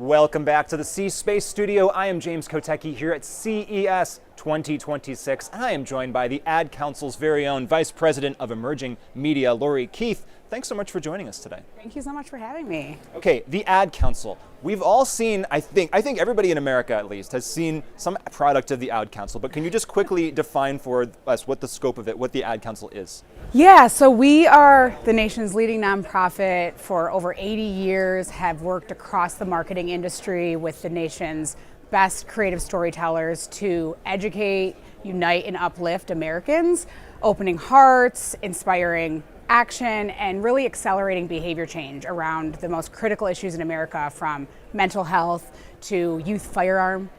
Welcome back to the C-Space Studio. I am James Kotecki here at CES 2026, and I am joined by the Ad Council's very own Vice President of Emerging Media, Laurie Keith. Thanks so much for joining us today. Thank you so much for having me. Okay, the Ad Council. We've all seen, I think everybody in America at least, has seen some product of the Ad Council, but can you just quickly define for us what the scope of it, what the Ad Council is? Yeah, so we are the nation's leading nonprofit for over 80 years, have worked across the marketing industry with the nation's best creative storytellers to educate, unite, and uplift Americans, opening hearts, inspiring action, and really accelerating behavior change around the most critical issues in America, from mental health to youth firearm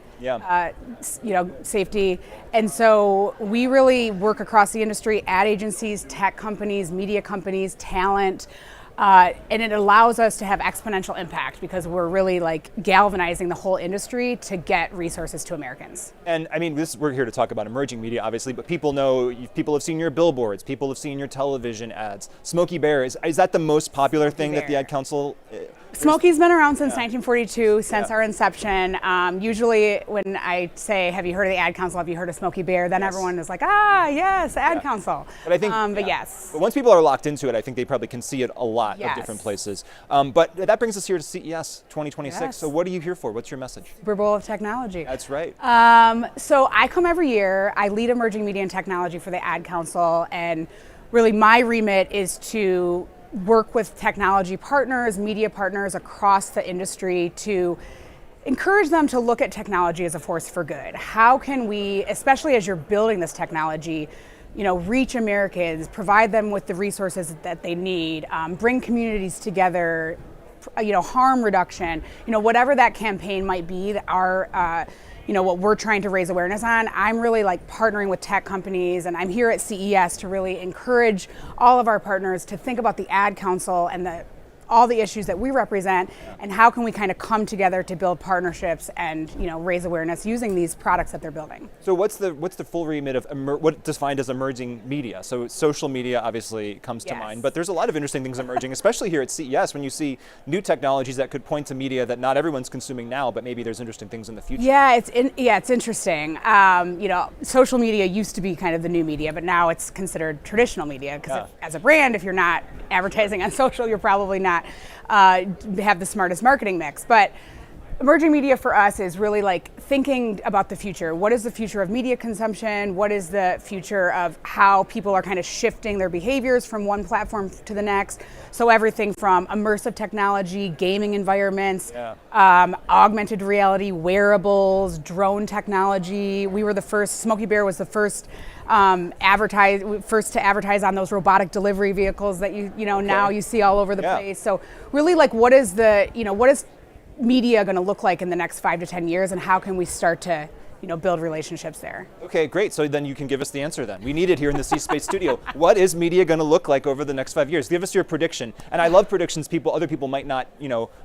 safety. And so we really work across the industry, ad agencies, tech companies, media companies, talent, and it allows us to have exponential impact because we're really like galvanizing the whole industry to get resources to Americans. And I mean, we're here to talk about emerging media, obviously, but people have seen your billboards, people have seen your television ads. Smokey Bear, is that the most popular thing that the Ad Council? Smokey's been around since 1942, since our inception. Usually when I say, have you heard of the Ad Council, have you heard of Smokey Bear, then everyone is like, yes, Ad Council. But I think, yes. But once people are locked into it, I think they probably can see it a lot of different places. But that brings us here to CES 2026. Yes. So what are you here for? What's your message? Super Bowl of technology. That's right. So I come every year, I lead emerging media and technology for the Ad Council, and really my remit is to work with technology partners, media partners across the industry to encourage them to look at technology as a force for good. How can we, especially as you're building this technology, reach Americans, provide them with the resources that they need, bring communities together, harm reduction, whatever that campaign might be, what we're trying to raise awareness on. I'm really like partnering with tech companies, and I'm here at CES to really encourage all of our partners to think about the Ad Council and all the issues that we represent, and how can we kind of come together to build partnerships and raise awareness using these products that they're building. So what's the full remit of what's defined as emerging media? So social media obviously comes to mind, but there's a lot of interesting things emerging, especially here at CES when you see new technologies that could point to media that not everyone's consuming now, but maybe there's interesting things in the future. Yeah, it's interesting. Social media used to be kind of the new media, but now it's considered traditional media because as a brand, if you're not advertising on social, you're probably not have the smartest marketing mix. But emerging media for us is really like thinking about the future. What is the future of media consumption? What is the future of how people are kind of shifting their behaviors from one platform to the next? So everything from immersive technology, gaming environments, augmented reality, wearables, drone technology. Smokey Bear was the first to advertise on those robotic delivery vehicles that now you see all over the place. So really, like, what is media going to look like in the next 5 to 10 years, and how can we start to build relationships there? Okay, great. So then you can give us the answer then. We need it here in the C-Space Studio. What is media going to look like over the next 5 years? Give us your prediction. And I love predictions other people might not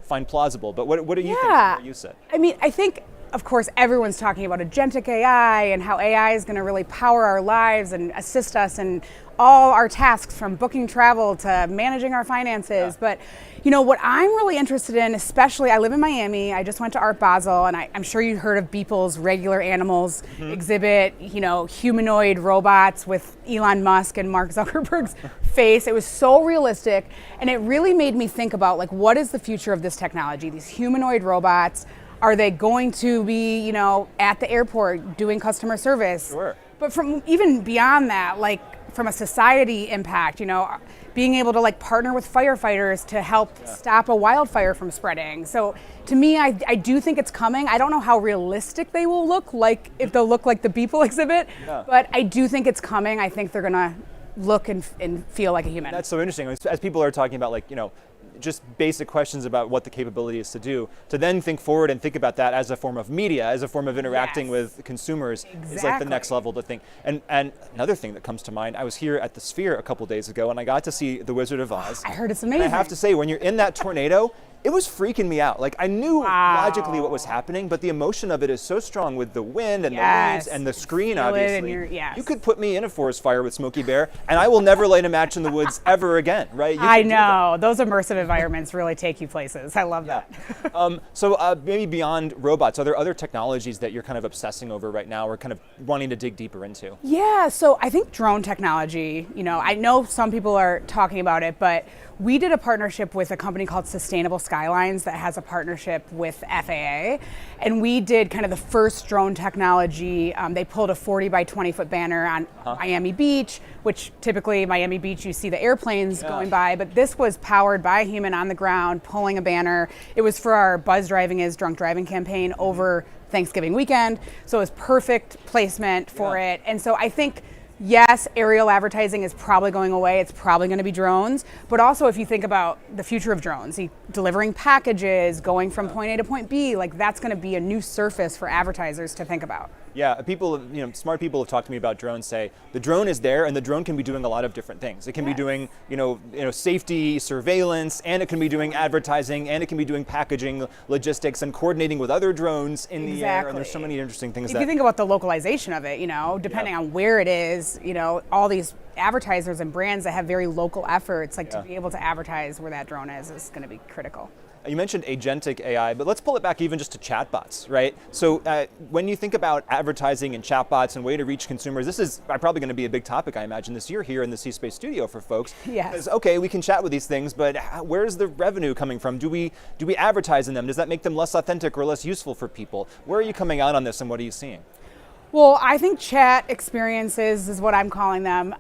find plausible, but what do you think? What you said? I mean, I think, of course, everyone's talking about agentic AI and how AI is going to really power our lives and assist us in all our tasks, from booking travel to managing our finances. But what I'm really interested in, especially, I live in Miami, I just went to Art Basel, and I'm sure you heard of Beeple's Regular Animals exhibit, humanoid robots with Elon Musk and Mark Zuckerberg's face. It was so realistic, and it really made me think about, like, what is the future of this technology? These humanoid robots, are they going to be, at the airport doing customer service? Sure. But from even beyond that, like from a society impact, being able to like partner with firefighters to help stop a wildfire from spreading. So to me, I do think it's coming. I don't know how realistic they will look like, if they'll look like the Beeple exhibit, but I do think it's coming. I think they're gonna look and feel like a human. That's so interesting. As people are talking about, like, just basic questions about what the capability is to do, to then think forward and think about that as a form of media, as a form of interacting with consumers, is like the next level to think. And another thing that comes to mind, I was here at the Sphere a couple days ago, and I got to see The Wizard of Oz. I heard it's amazing. And I have to say, when you're in that tornado, it was freaking me out. Like I knew logically what was happening, but the emotion of it is so strong with the wind and the leaves and the screen, obviously. You could put me in a forest fire with Smokey Bear and I will never light a match in the woods ever again, right? I know, those immersive environments really take you places. I love that. So maybe beyond robots, are there other technologies that you're kind of obsessing over right now or kind of wanting to dig deeper into? Yeah, so I think drone technology, I know some people are talking about it, but we did a partnership with a company called Sustainable Skylines that has a partnership with FAA. And we did kind of the first drone technology. They pulled a 40 by 20 foot banner on Miami Beach, which typically Miami Beach, you see the airplanes going by, but this was powered by a human on the ground, pulling a banner. It was for our Buzz Driving is Drunk Driving campaign over Thanksgiving weekend. So it was perfect placement for it. And so I think, yes, aerial advertising is probably going away. It's probably going to be drones. But also if you think about the future of drones, delivering packages, going from point A to point B, like that's going to be a new surface for advertisers to think about. Yeah, people, smart people have talked to me about drones. Say the drone is there, and the drone can be doing a lot of different things. It can be doing, safety, surveillance, and it can be doing advertising, and it can be doing packaging, logistics, and coordinating with other drones in the air. And there's so many interesting things. If you think about the localization of it, depending on where it is, all these advertisers and brands that have very local efforts, to be able to advertise where that drone is going to be critical. You mentioned agentic AI, but let's pull it back even just to chatbots, right? So when you think about advertising and chatbots and way to reach consumers, this is probably going to be a big topic, I imagine, this year here in the C-Space studio for folks. Yes. Because, okay, we can chat with these things, but where's the revenue coming from? Do we advertise in them? Does that make them less authentic or less useful for people? Where are you coming out on this and what are you seeing? Well, I think chat experiences is what I'm calling them,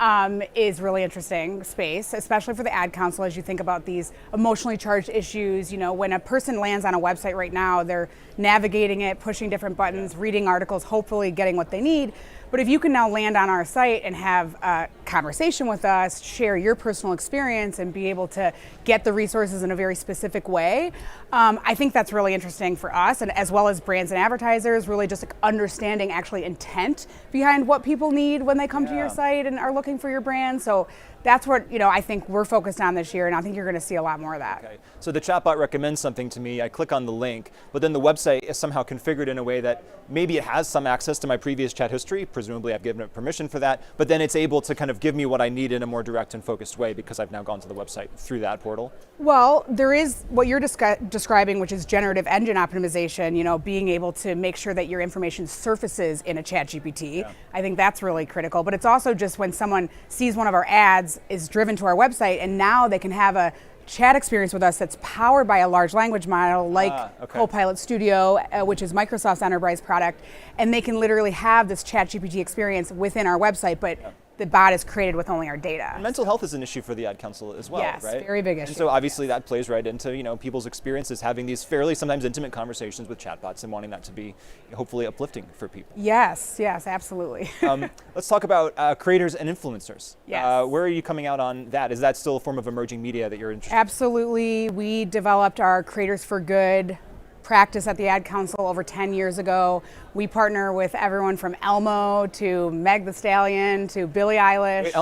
is really interesting space, especially for the ad council as you think about these emotionally charged issues. When a person lands on a website right now, they're navigating it, pushing different buttons, reading articles, hopefully getting what they need. But if you can now land on our site and have a conversation with us, share your personal experience and be able to get the resources in a very specific way, I think that's really interesting for us, and as well as brands and advertisers, really just understanding actually intent behind what people need when they come to your site and are looking for your brand. So that's what I think we're focused on this year, and I think you're going to see a lot more of that. Okay. So the chatbot recommends something to me, I click on the link, but then the website is somehow configured in a way that maybe it has some access to my previous chat history, presumably I've given it permission for that, but then it's able to kind of give me what I need in a more direct and focused way because I've now gone to the website through that portal. Well, there is what you're describing, which is generative engine optimization, being able to make sure that your information surfaces in a chat GPT. Yeah. I think that's really critical, but it's also just when someone sees one of our ads, is driven to our website, and now they can have a chat experience with us that's powered by a large language model like Copilot Studio, which is Microsoft's enterprise product, and they can literally have this chat GPT experience within our website, but the bot is created with only our data. Mental health is an issue for the ad council as well, yes, right? Yes, very big issue. And so obviously that plays right into people's experiences having these fairly sometimes intimate conversations with chatbots and wanting that to be hopefully uplifting for people. Yes, absolutely. Let's talk about creators and influencers. Yes. Where are you coming out on that? Is that still a form of emerging media that you're interested in? Absolutely. We developed our Creators for Good practice at the Ad Council over 10 years ago. We partner with everyone from Elmo to Meg the Stallion to Billie Eilish. Wait,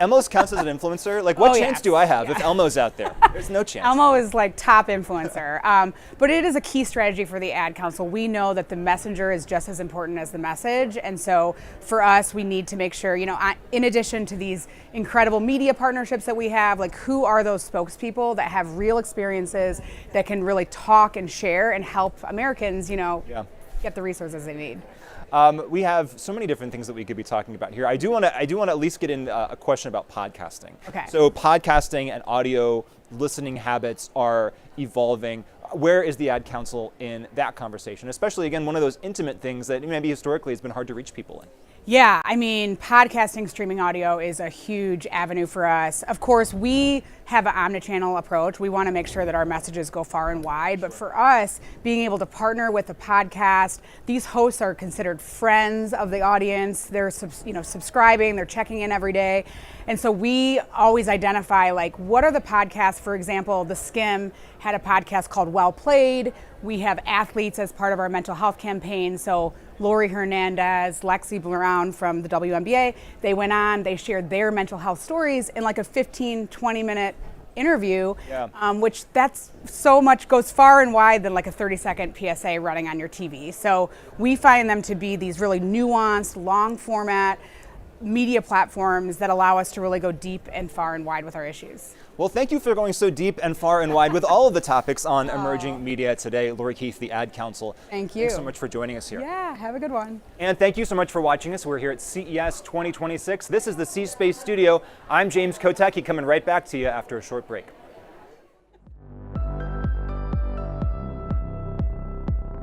Elmo's counts as an influencer? Like what chance do I have if Elmo's out there? There's no chance. Elmo is like top influencer. But it is a key strategy for the Ad Council. We know that the messenger is just as important as the message. And so for us, we need to make sure, in addition to these incredible media partnerships that we have, like who are those spokespeople that have real experiences that can really talk and share and help Americans, get the resources they need. We have so many different things that we could be talking about here. I do want to at least get in a question about podcasting. Okay. So podcasting and audio listening habits are evolving. Where is the Ad Council in that conversation? Especially, again, one of those intimate things that maybe historically has been hard to reach people in. Yeah, podcasting, streaming audio is a huge avenue for us. Of course, we have an omnichannel approach. We want to make sure that our messages go far and wide. But for us, being able to partner with a podcast, these hosts are considered friends of the audience. They're subscribing, they're checking in every day. And so we always identify what are the podcasts. For example, The Skim had a podcast called Well Played. We have athletes as part of our mental health campaign. So Laurie Hernandez, Lexi Brown from the WNBA, they went on, they shared their mental health stories in a 15, 20 minute interview, which that's so much goes far and wide than like a 30-second PSA running on your TV. So we find them to be these really nuanced, long format media platforms that allow us to really go deep and far and wide with our issues. Well, thank you for going so deep and far and wide with all of the topics on emerging media today. Laurie Keith, the Ad Council. Thank you. Thanks so much for joining us here. Yeah, have a good one. And thank you so much for watching us. We're here at CES 2026. This is the C-Space Studio. I'm James Kotecki, coming right back to you after a short break.